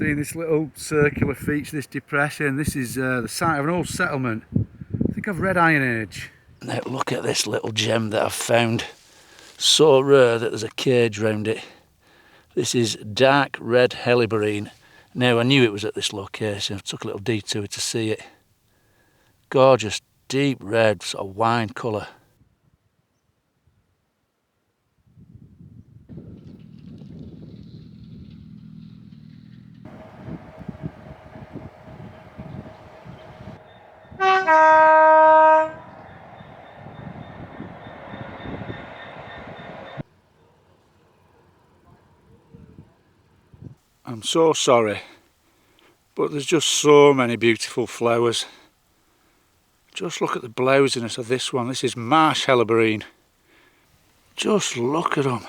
Seeing this little circular feature, this depression, this is the site of an old settlement. I think of Red Iron Age. Now look at this little gem that I've found. So rare that there's a cage round it. This is dark red helleborine. Now I knew it was at this location. I took a little detour to see it. Gorgeous, deep red, sort of wine colour. I'm so sorry, but there's just so many beautiful flowers. Just look at the blousiness of this one. This is marsh helleborine. Just look at them.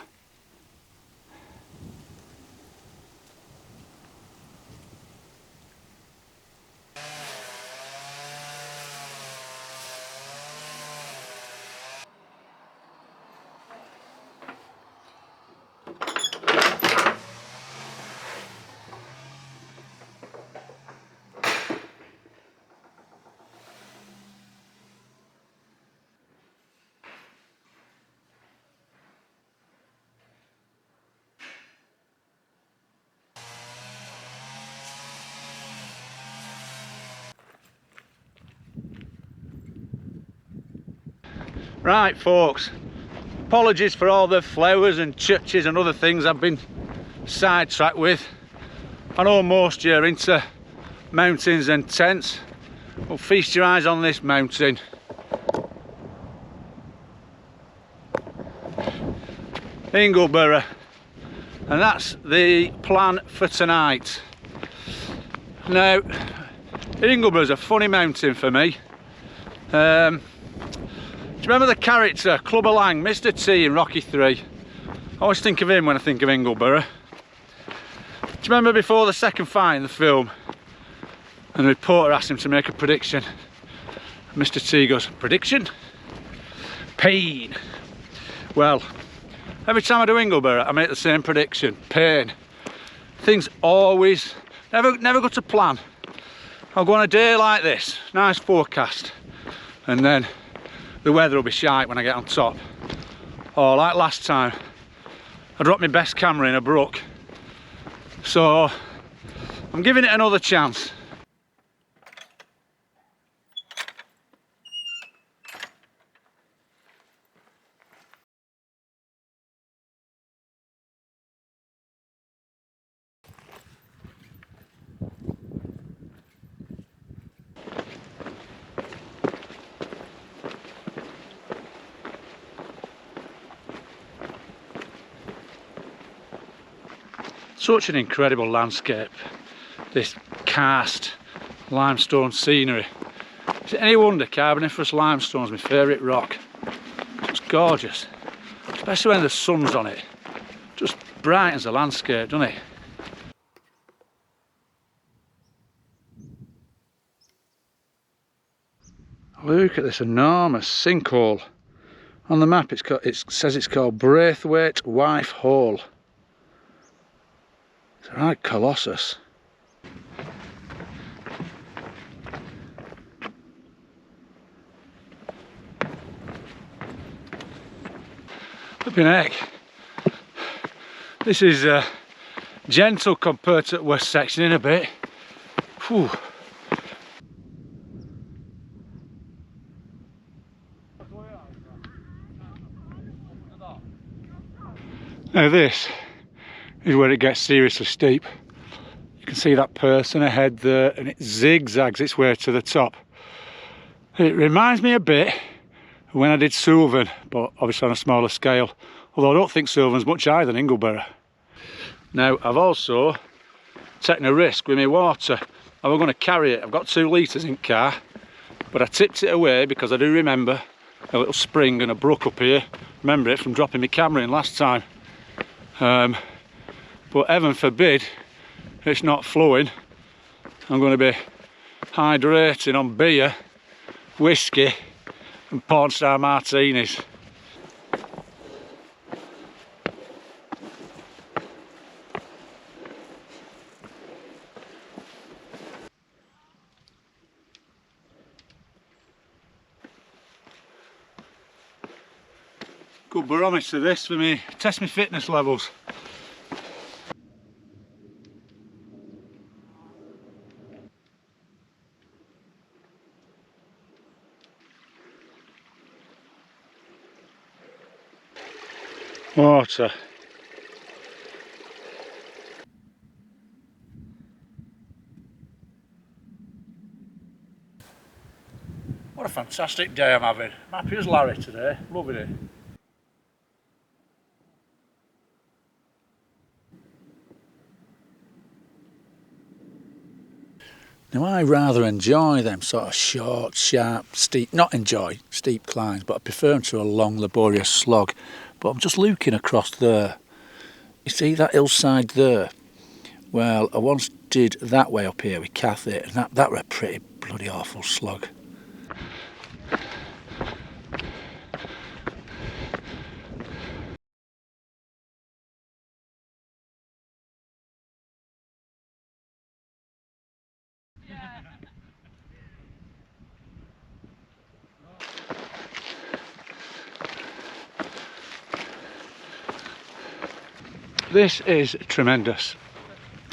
Right folks, apologies for all the flowers and churches and other things I've been sidetracked with. I know most of you are into mountains and tents. Well, feast your eyes on this mountain. Ingleborough. And that's the plan for tonight. Now, Ingleborough's a funny mountain for me. Do you remember the character, Clubber Lang, Mr. T in Rocky 3? I always think of him when I think of Ingleborough. Do you remember before the second fight in the film, and the reporter asked him to make a prediction? And Mr. T goes, prediction? Pain. Well, every time I do Ingleborough, I make the same prediction, pain. Things always, never go to plan. I'll go on a day like this, nice forecast, and then the weather will be shite when I get on top. Or like last time, I dropped my best camera in a brook. So I'm giving it another chance. Such an incredible landscape, this karst limestone scenery. Is it any wonder Carboniferous limestone is my favourite rock? It's gorgeous, especially when the sun's on it. Just brightens the landscape, doesn't it? Look at this enormous sinkhole. On the map it says it's called Braithwaite Wife Hole. It's a right colossus. Flipping heck. This is gentle compared to the west section in a bit. Whew. Now this is where it gets seriously steep. You can see that person ahead there, and it zigzags its way to the top. It reminds me a bit of when I did Sullivan, but obviously on a smaller scale. Although I don't think Sullivan's much higher than Ingleborough. Now I've also taken a risk with my water. I was going to carry it. I've got 2 litres in car, but I tipped it away because I do remember a little spring and a brook up here. Remember it from dropping my camera in last time. But heaven forbid it's not flowing. I'm going to be hydrating on beer, whiskey and porn star martinis. Good barometer this for me, test my fitness levels. Water. What a fantastic day I'm having. I'm happy as Larry today, loving it. Now I rather enjoy them sort of short, sharp, steep, not enjoy steep climbs, but I prefer them to a long, laborious slog. But I'm just looking across there. You see that hillside there? Well, I once did that way up here with Kathy, and that were a pretty bloody awful slog. This is tremendous.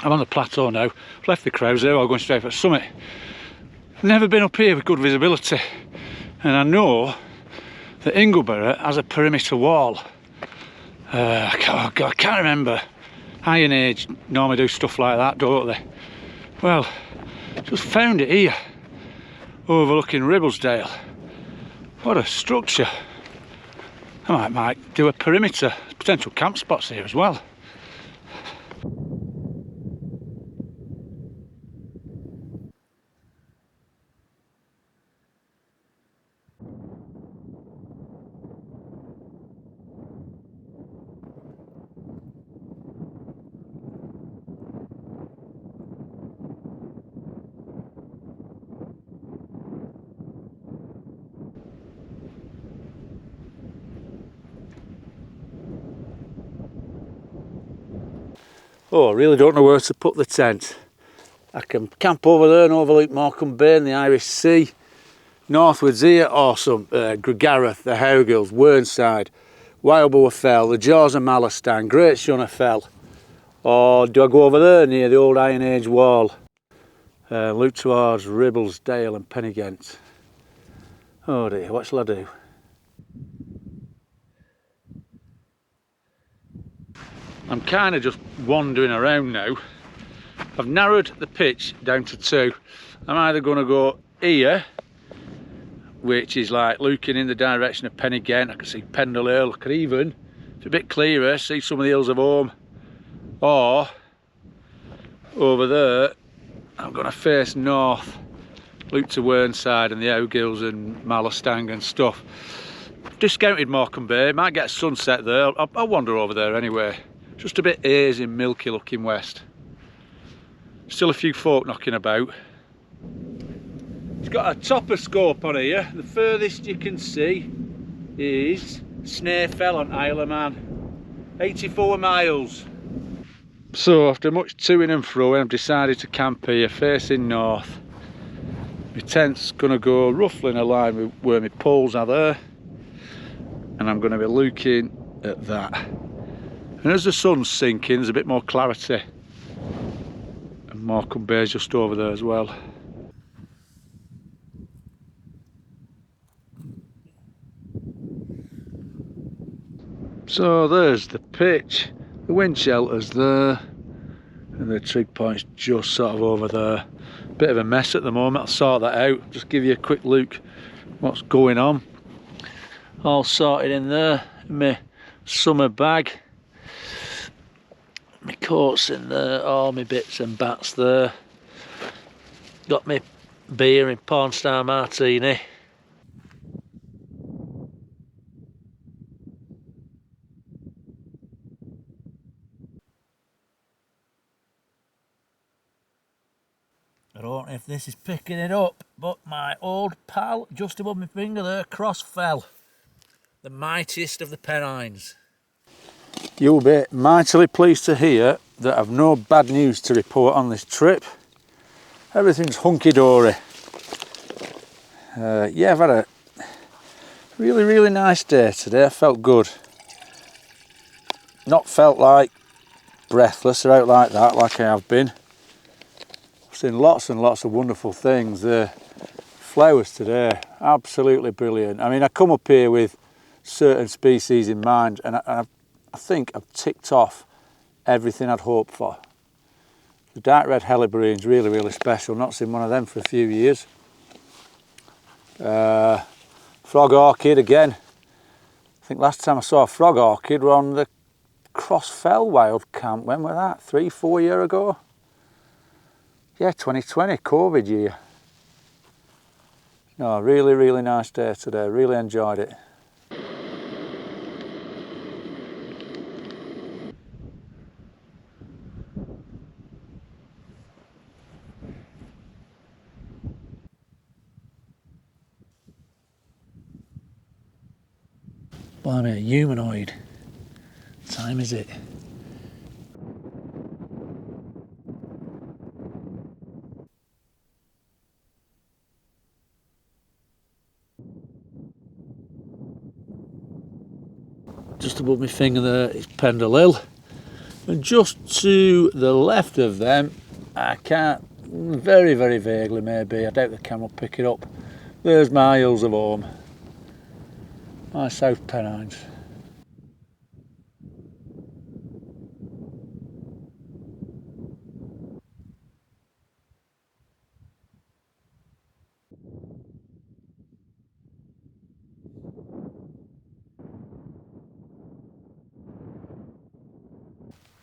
I'm on the plateau now. I've left the crowds there, I'm going straight for the summit. Never been up here with good visibility, and I know that Ingleborough has a perimeter wall. I can't remember. Iron Age normally do stuff like that, don't they? Well, just found it here, overlooking Ribblesdale. What a structure. I might do a perimeter, potential camp spots here as well. Oh, I really don't know where to put the tent. I can camp over there and overlook Morecambe Bay and the Irish Sea. Northwards here, awesome. Gregareth, the Howgills, Whernside, Wildbower Fell, the Jaws of Malastang, Great Shunner Fell. Or do I go over there near the old Iron Age wall? Look towards Ribblesdale and Pennygent. Oh dear, what shall I do? I'm kind of just wandering around now. I've narrowed the pitch down to two. I'm either going to go here, which is like looking in the direction of Pennygent. I can see Pendle Hill. I could even, if it's a bit clearer, see some of the hills of home. Or over there, I'm going to face north, look to Whernside and the Howgills and Malastang and stuff. Discounted Morecambe Bay, might get a sunset there. I'll wander over there anyway. Just a bit hazy, milky looking west. Still a few folk knocking about. It's got a topper scope on here. The furthest you can see is Snaefell on Isle of Man. 84 miles. So after much to-ing and fro-ing, I've decided to camp here facing north. My tent's going to go roughly in a line with where my poles are there. And I'm going to be looking at that. And as the sun's sinking, there's a bit more clarity. And Morecambe Bay's just over there as well. So there's the pitch, the wind shelter's there, and the trig point's just sort of over there. Bit of a mess at the moment, I'll sort that out. Just give you a quick look what's going on. All sorted in there, my summer bag. My coat's in there, all my bits and bats there. Got my beer in Porn Star Martini. I don't know if this is picking it up, but my old pal just above my finger there, Crossfell. The mightiest of the Pennines. You'll be mightily pleased to hear that I've no bad news to report on this trip. Everything's hunky-dory. Yeah, I've had a really nice day today. I felt good. not felt like breathless or out like that, like I have been. I've seen lots and lots of wonderful things. The flowers today, absolutely brilliant. I mean, I come up here with certain species in mind, and I think I've ticked off everything I'd hoped for. The dark red helleborine is really, really special. Not seen one of them for a few years. Frog orchid again. I think last time I saw a frog orchid were on the Crossfell Wild Camp. When was that? 3-4 years ago? Yeah, 2020, COVID year. No, really, really nice day today. Really enjoyed it. Blimey, a humanoid. What time is it? Just above my finger there is Pendle Hill, and just to the left of them, I can't, very, very vaguely maybe, I doubt the camera will pick it up, there's my hills of home, my South Pennines.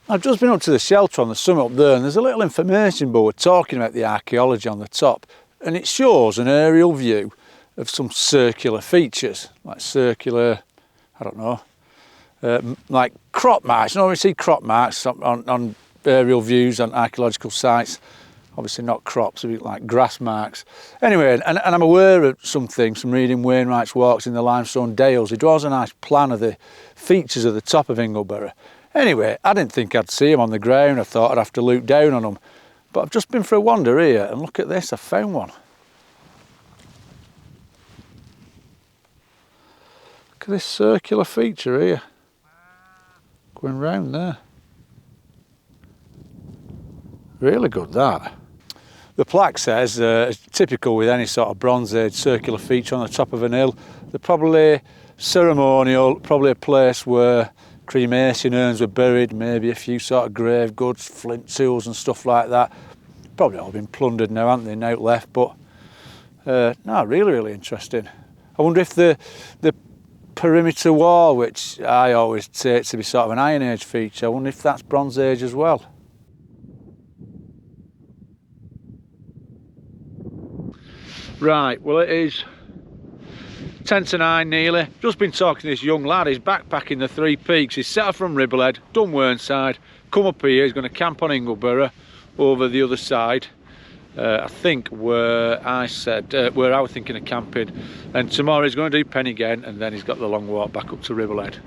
I've just been up to the shelter on the summit up there, and there's a little information board talking about the archaeology on the top, and it shows an aerial view of some circular features, like circular, I don't know, like crop marks. You know, we see crop marks on aerial views on archaeological sites, obviously not crops, like grass marks. Anyway, and I'm aware of some things from reading Wainwright's Walks in the Limestone Dales. He draws a nice plan of the features of the top of Ingleborough. Anyway, I didn't think I'd see them on the ground. I thought I'd have to look down on them. But I've just been for a wander here, and look at this, I found one. Look at this circular feature here, going round there. Really good, that. The plaque says, typical with any sort of Bronze Age circular feature on the top of an hill, they're probably ceremonial, probably a place where cremation urns were buried, maybe a few sort of grave goods, flint tools and stuff like that. Probably all been plundered now, haven't they, now left, but no, really, really interesting. I wonder if the perimeter wall, which I always take to be sort of an Iron Age feature, I wonder if that's Bronze Age as well. Right, well it is 10 to 9 nearly. Just been talking to this young lad. He's backpacking the Three Peaks. He's set off from Ribblehead, done Whernside, come up here. He's going to camp on Ingleborough over the other side. I think where I said, where I was thinking of camping. And tomorrow he's going to do Pennygen, and then he's got the long walk back up to Ribblehead.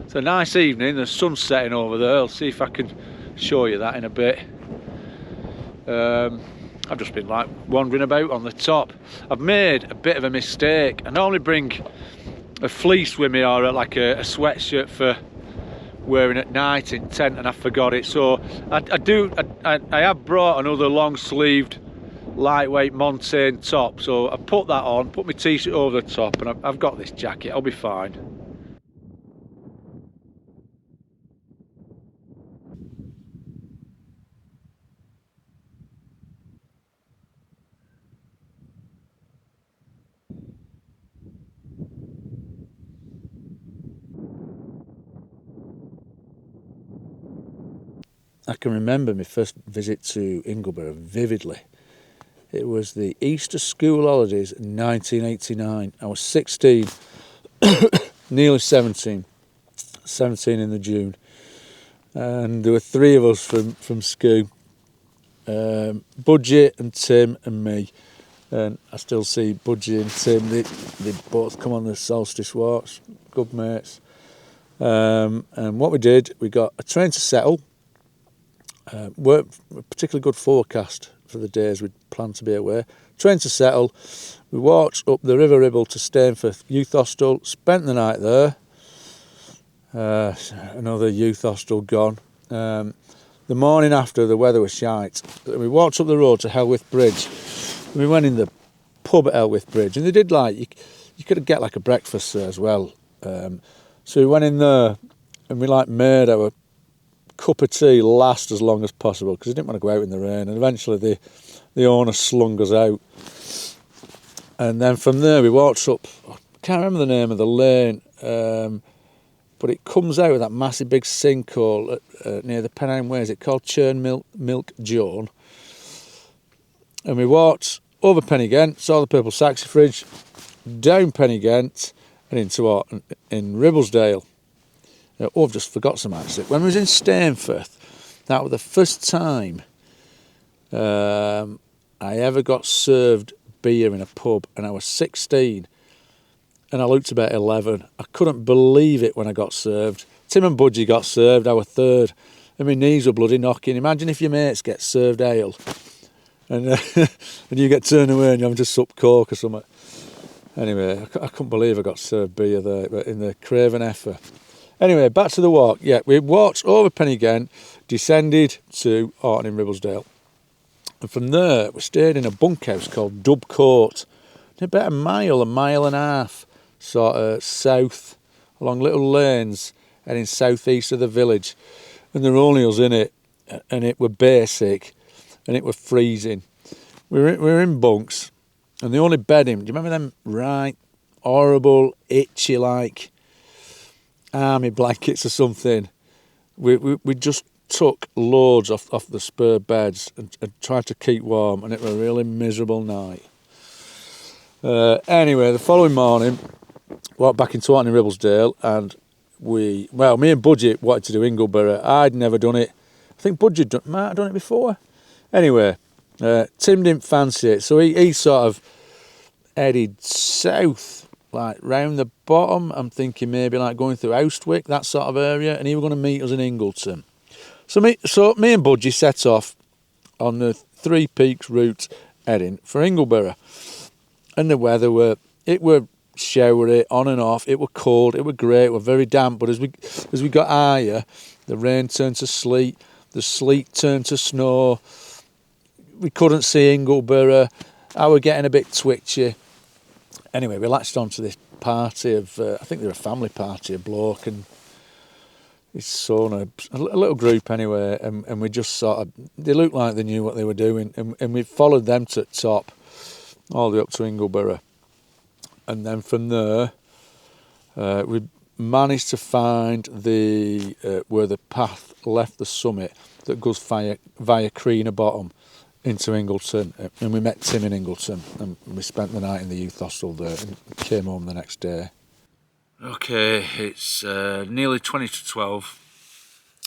It's a nice evening. The sun's setting over there. I'll see if I can show you that in a bit. I've just been like wandering about on the top. I've made a bit of a mistake. I normally bring a fleece with me, or like a sweatshirt for wearing at night in tent, and I forgot it. So I have brought another long sleeved lightweight montane top, so I put that on, put my t-shirt over the top, and I've got this jacket. I'll be fine. I can remember my first visit to Ingleborough vividly. It was the Easter school holidays in 1989. I was 16, nearly 17 in the June. And there were three of us from school, Budgie and Tim and me. And I still see Budgie and Tim, they both come on the solstice walks, good mates. And what we did, we got a train to Settle. Weren't a particularly good forecast for the days we'd planned to be away. Train to Settle. We walked up the River Ribble to Stainforth Youth Hostel, spent the night there, Another youth hostel gone. The morning after, the weather was shite. We walked up the road to Helwyth Bridge. We went in the pub at Helwyth Bridge, and they did like, you could get like a breakfast there as well. So we went in there, and we like made our cup of tea last as long as possible because we didn't want to go out in the rain. And eventually the owner slung us out. And then from there we walked up, I can't remember the name of the lane, but it comes out of that massive big sinkhole near the Pennine Way. Is it called Churn Milk Joan? And we walked over Pennygent, saw the purple saxifrage, down Pennygent and into what? In Ribblesdale. Oh, I've just forgot some actually. When we was in Stainforth, that was the first time I ever got served beer in a pub, and I was 16. And I looked about 11. I couldn't believe it when I got served. Tim and Budgie got served, I was third. And my knees were bloody knocking. Imagine if your mates get served ale and and you get turned away and you're having to sup coke or something. Anyway, I couldn't believe I got served beer there in the Craven Effer. Anyway, back to the walk. Yeah, we walked over Pennygent, descended to Horton in Ribblesdale. And from there, we stayed in a bunkhouse called Dub Court. About a mile and a half. Sort of south, along little lanes, heading southeast of the village. And there were only us in it, and it were basic, and it were freezing. We were in bunks, and the only bedding, do you remember them right horrible, itchy like army blankets or something? We just took loads off the spare beds and tried to keep warm, and it was a really miserable night. Anyway, the following morning, walked back into Horton in Ribblesdale, and me and Budgie wanted to do Ingleborough. I'd never done it. I think Budgie might have done it before. Anyway, Tim didn't fancy it, so he sort of headed south, like round the bottom. I'm thinking maybe like going through Oustwick, that sort of area, and he was going to meet us in Ingleton. So me and Budgie set off on the Three Peaks route, heading for Ingleborough. And the weather were showery, on and off. It were cold, it were grey, it were very damp. But as we got higher, the rain turned to sleet, the sleet turned to snow. We couldn't see Ingleborough. I were getting a bit twitchy. Anyway, we latched onto this party of, I think they were a family party, a bloke and his son, a little group anyway. And we just sort of, they looked like they knew what they were doing. And we followed them to the top, all the way up to Ingleborough. And then from there, we managed to find where the path left the summit that goes via Creaner Bottom into Ingleton. And we met Tim in Ingleton, and we spent the night in the youth hostel there and came home the next day. Okay, it's nearly 20 to 12.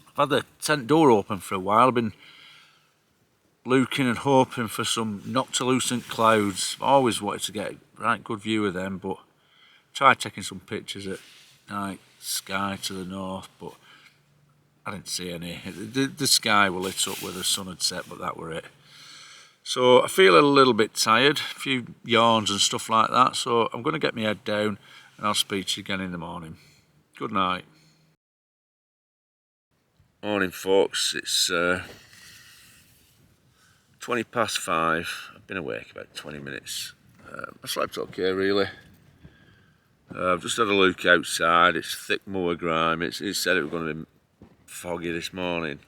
I've had the tent door open for a while. I've been looking and hoping for some noctilucent clouds. I always wanted to get a right good view of them, but tried taking some pictures at night sky to the north, but I didn't see any. The sky was lit up where the sun had set, but that were it. So I feel a little bit tired, a few yawns and stuff like that, so I'm going to get my head down and I'll speak to you again in the morning. Good night. Morning folks, it's 20 past 5. I've been awake about 20 minutes. I slept okay really. I've just had a look outside. It's thick moor grime. It said it was going to be foggy this morning.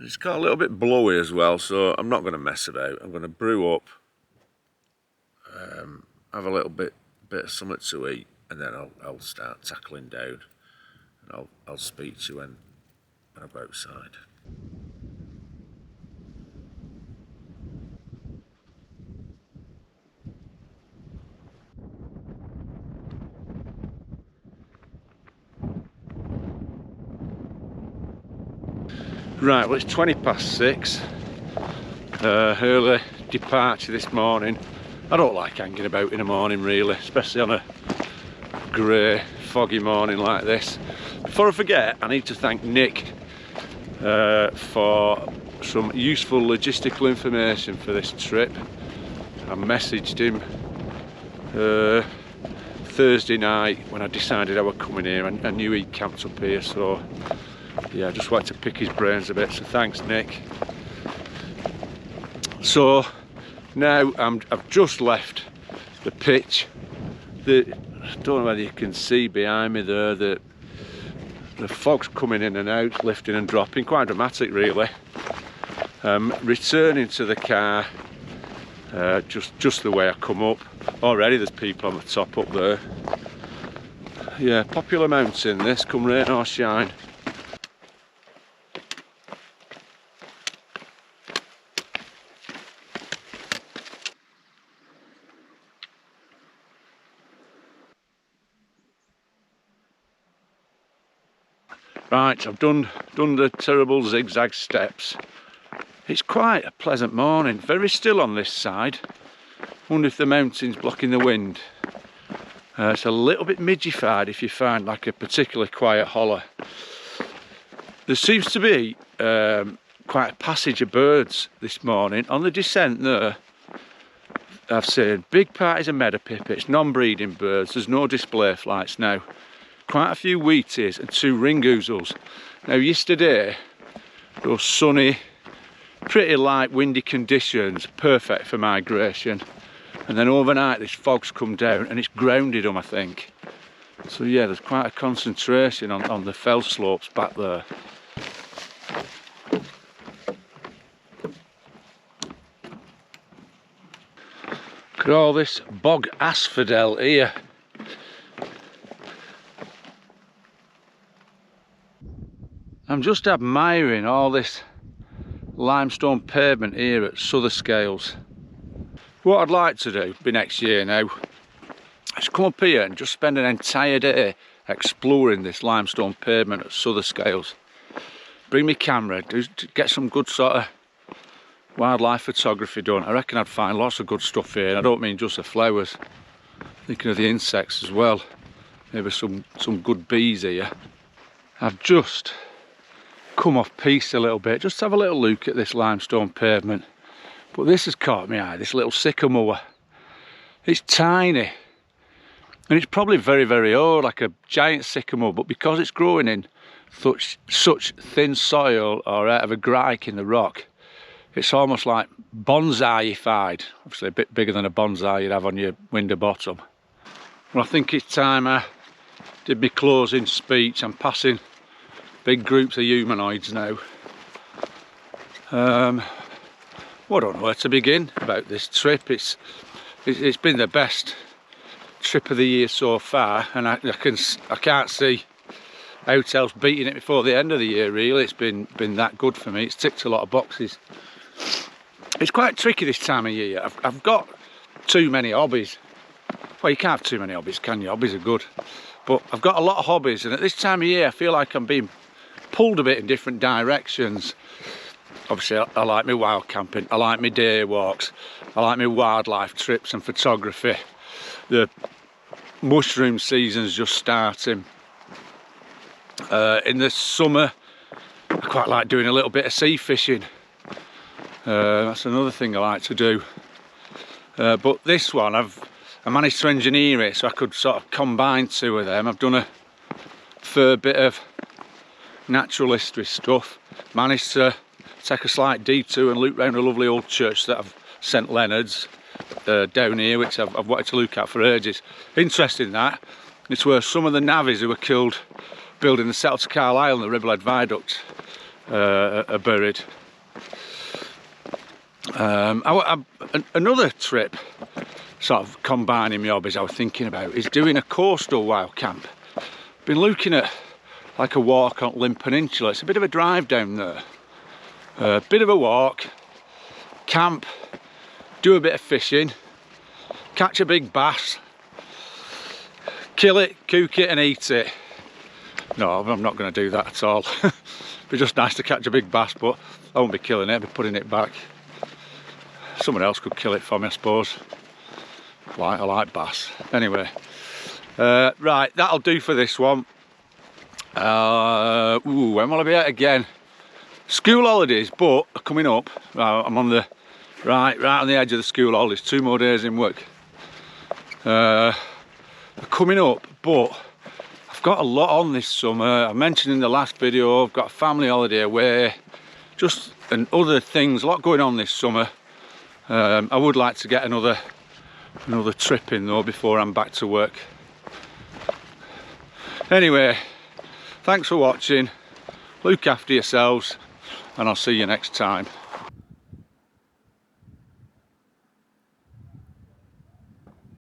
It's got a little bit blowy as well, so I'm not going to mess about. I'm going to brew up, have a little bit of something to eat, and then I'll start tackling down, and I'll speak to you when I'm outside. Right, well it's 20 past 6. Early departure this morning. I don't like hanging about in the morning really, especially on a grey, foggy morning like this. Before I forget, I need to thank Nick for some useful logistical information for this trip. I messaged him Thursday night when I decided I was coming here, and I knew he'd camped up here, so yeah, I just wanted to pick his brains a bit, so thanks Nick. So now I've just left the pitch. I don't know whether you can see behind me there the fog's coming in and out, lifting and dropping, quite dramatic really. Returning to the car, just the way I come up. Already there's people on the top up there. Yeah, popular mountain this, come rain or shine. Right, I've done the terrible zigzag steps. It's quite a pleasant morning, very still on this side. Wonder if the mountain's blocking the wind. It's a little bit midgified if you find like a particularly quiet hollow. There seems to be quite a passage of birds this morning. On the descent there, I've seen big parties of meadow pipits, non-breeding birds. There's no display flights now. Quite a few wheaties and 2 ringoozles. Now yesterday, those sunny, pretty light windy conditions, perfect for migration. And then overnight this fog's come down and it's grounded them, I think. So yeah, there's quite a concentration on the fell slopes back there. Look at all this bog asphodel here. I'm just admiring all this limestone pavement here at Sotherscales. What I'd like to do be next year now is come up here and just spend an entire day exploring this limestone pavement at Sotherscales. Bring me camera, get some good sort of wildlife photography done. I reckon I'd find lots of good stuff here, and I don't mean just the flowers. Thinking of the insects as well. Maybe some good bees here. I've just come off piste a little bit, just to have a little look at this limestone pavement. But this has caught my eye, this little sycamore. It's tiny, and it's probably very, very old, like a giant sycamore, but because it's growing in such thin soil or out of a grike in the rock, it's almost like bonsai-ified. Obviously a bit bigger than a bonsai you'd have on your window bottom. Well, I think it's time I did my closing speech. I'm passing big groups of humanoids now. Well, I don't know where to begin about this trip. It's been the best trip of the year so far, and I can't see out else beating it before the end of the year really. It's been that good for me. It's ticked a lot of boxes. It's quite tricky this time of year. I've got too many hobbies. Well, you can't have too many hobbies, can you? Hobbies are good. But I've got a lot of hobbies, and at this time of year I feel like I'm being pulled a bit in different directions. Obviously I like my wild camping, I like my day walks, I like my wildlife trips and photography. The mushroom season's just starting. In the summer I quite like doing a little bit of sea fishing. That's another thing I like to do. But this one I managed to engineer it so I could sort of combine 2 of them. I've done a fair bit of natural history stuff. Managed to take a slight detour and loop round a lovely old church that I've St Leonard's down here, which I've wanted to look at for ages. Interesting that. It's where some of the navvies who were killed building the Settle to Carlisle and the Ribblehead Viaduct are buried. Another trip, sort of combining my hobbies, I was thinking about is doing a coastal wild camp. Been looking at like a walk on Limb Peninsula. It's a bit of a drive down there. A bit of a walk, camp, do a bit of fishing, catch a big bass, kill it, cook it and eat it. No, I'm not going to do that at all. It'd be just nice to catch a big bass, but I won't be killing it, I'll be putting it back. Someone else could kill it for me, I suppose. I like bass. Anyway, right, that'll do for this one. When will I be out again? School holidays, but coming up. I'm on the right on the edge of the school holidays. 2 more days in work. are coming up, but I've got a lot on this summer. I mentioned in the last video, I've got a family holiday away, and other things, a lot going on this summer. I would like to get another trip in though before I'm back to work. Anyway, thanks for watching, look after yourselves, and I'll see you next time.